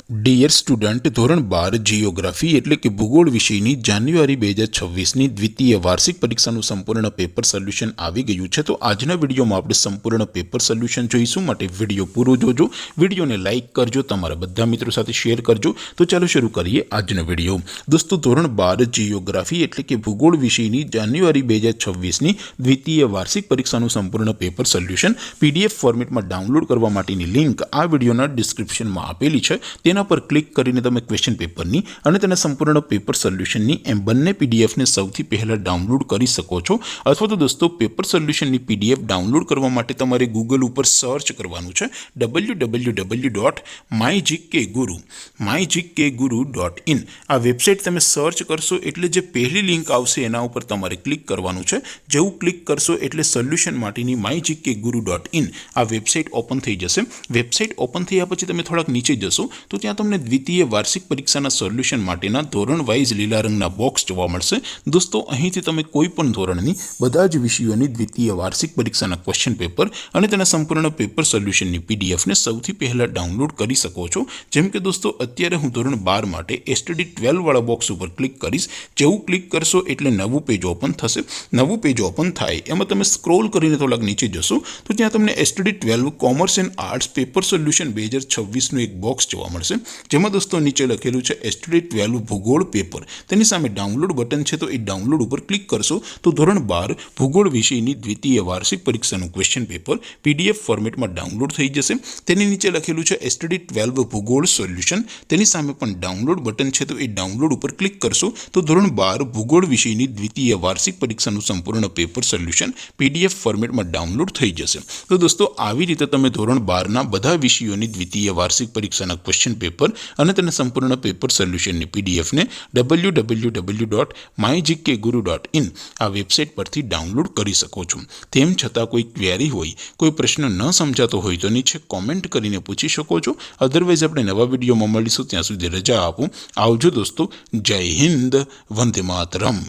Dear student, ધોરણ 12 geography એટલે કે ભૂગોળ વિષયની જાન્યુઆરી 2026ની દ્વિતીય વાર્ષિક પરીક્ષાનું સંપૂર્ણ પેપર સોલ્યુશન આવી ગયું છે। તો આજના વિડીયોમાં આપણે સંપૂર્ણ પેપર સોલ્યુશન જોઈશું, માટે વિડીયો પૂરો જોજો, વિડીયોને લાઇક કરજો, તમારા બધા મિત્રો સાથે શેર કરજો। તો ચાલો શરૂ કરીએ આજનો વિડીયો। દોસ્તો, ધોરણ 12 જીઓગ્રાફી એટલે કે ભૂગોળ વિષયની જાન્યુઆરી 2026ની દ્વિતીય વાર્ષિક પરીક્ષાનું સંપૂર્ણ પેપર સોલ્યુશન PDF ફોર્મેટમાં ડાઉનલોડ કરવા માટેની લિંક આ વિડીયોના ડિસ્ક્રિપ્શનમાં આપેલી છે। તેના પર ક્લિક કરીને તમે ક્વેશ્ચન પેપરની અને તેના સંપૂર્ણ પેપર સોલ્યુશનની એમ બંને પીડીએફને સૌથી પહેલાં ડાઉનલોડ કરી શકો છો। અથવા તો દોસ્તો, પેપર સોલ્યુશનની પીડીએફ ડાઉનલોડ કરવા માટે તમારે ગૂગલ ઉપર સર્ચ કરવાનું છે www.mygkguru.in। આ વેબસાઇટ તમે સર્ચ કરશો એટલે જે પહેલી લિંક આવશે એના ઉપર તમારે ક્લિક કરવાનું છે। જેવું ક્લિક કરશો એટલે સોલ્યુશન માટેની mygkguru.in આ વેબસાઇટ ઓપન થઈ જશે। વેબસાઇટ ઓપન થયા પછી તમે થોડાક નીચે જશો તો ત્યાં તમને દ્વિતીય વાર્ષિક પરીક્ષાના સોલ્યુશન માટેના ધોરણ વાઇઝ લીલા રંગના બોક્સ જોવા મળશે। દોસ્તો, અહીંથી તમે કોઈ પણ ધોરણની બધા જ વિષયોની દ્વિતીય વાર્ષિક પરીક્ષાના ક્વેશ્ચન પેપર અને તેના સંપૂર્ણ પેપર સોલ્યુશનની પીડીએફને સૌથી પહેલાં ડાઉનલોડ કરી શકો છો। જેમ કે દોસ્તો, અત્યારે હું ધોરણ 12 માટે STD 12 વાળા બોક્સ ઉપર ક્લિક કરીશ। જેવું ક્લિક કરશો એટલે નવું પેજ ઓપન થશે। નવું પેજ ઓપન થાય એમાં તમે સ્ક્રોલ કરીને થોડાક નીચે જશો તો ત્યાં તમને STD 12 commerce and arts paper solution 2026નું એક બોક્સ જોવા મળશે, જેમાં દોસ્તો નીચે લખેલું છે STD 12 ભૂગોળ પેપર। તેની સામે ડાઉનલોડ બટન છે, તો એ ડાઉનલોડ ઉપર ક્લિક કરશો તો ધોરણ 12 ભૂગોળ વિષયની દ્વિતીય વાર્ષિક પરીક્ષાનું ક્વેશ્ચન પેપર PDF ફોર્મેટમાં ડાઉનલોડ થઈ જશે। તેની નીચે લખેલું છે STD 12 ભૂગોળ સોલ્યુશન। તેની સામે પણ ડાઉનલોડ બટન છે, તો એ ડાઉનલોડ ઉપર ક્લિક કરશો તો ધોરણ 12 ભૂગોળ વિષયની દ્વિતીય વાર્ષિક પરીક્ષાનું સંપૂર્ણ પેપર સોલ્યુશન PDF ફોર્મેટમાં ડાઉનલોડ થઈ જશે। તો દોસ્તો, આવી રીતે તમે ધોરણ 12ના બધા વિષયોની દ્વિતીય વાર્ષિક પરીક્ષાના ક્વેશ્ચન પેપર અને તેના સંપૂર્ણ પેપર સોલ્યુશનની પીડીએફને www.mygkguru.in આ વેબસાઇટ પરથી ડાઉનલોડ કરી શકો છો। તેમ છતાં કોઈ ક્વેરી હોય, કોઈ પ્રશ્ન ન સમજાતો હોય તો નીચે કોમેન્ટ કરીને પૂછી શકો છો। અધરવાઇઝ આપણે નવા વિડીયોમાં મળીશું, ત્યાં સુધી રજા આપો। આવજો દોસ્તો, જય હિન્દ, વંદે માતરમ।